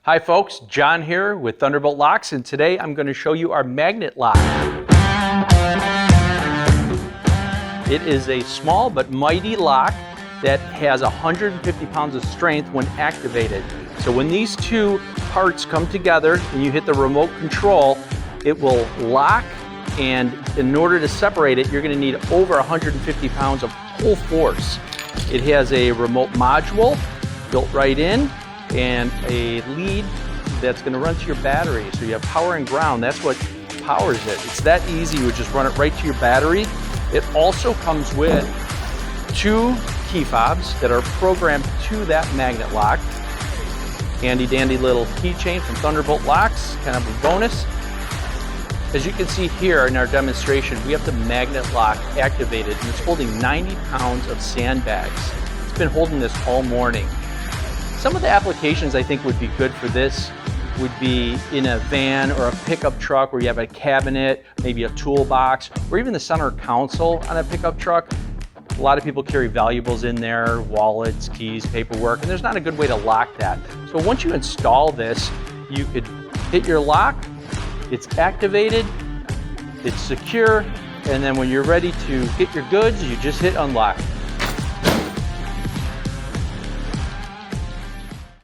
Hi folks, John here with Thunderbolt Locks, and today I'm going to show you our magnet lock. It is a small but mighty lock that has 150 pounds of strength when activated. So when these two parts come together and you hit the remote control, it will lock, and in order to separate it, you're going to need over 150 pounds of pull force. It has a remote module built right in, and a lead that's going to run to your battery. So you have power and ground. That's what powers it. It's that easy. You would just run it right to your battery. It also comes with two key fobs that are programmed to that magnet lock. Handy dandy little keychain from Thunderbolt Locks, kind of a bonus. As you can see here in our demonstration, we have the magnet lock activated, and it's holding 90 pounds of sandbags. It's been holding this all morning. Some of the applications I think would be good for this would be in a van or a pickup truck where you have a cabinet, maybe a toolbox, or even the center console on a pickup truck. A lot of people carry valuables in there, wallets, keys, paperwork, and there's not a good way to lock that. So once you install this, you could hit your lock, it's activated, it's secure, and then when you're ready to get your goods, you just hit unlock.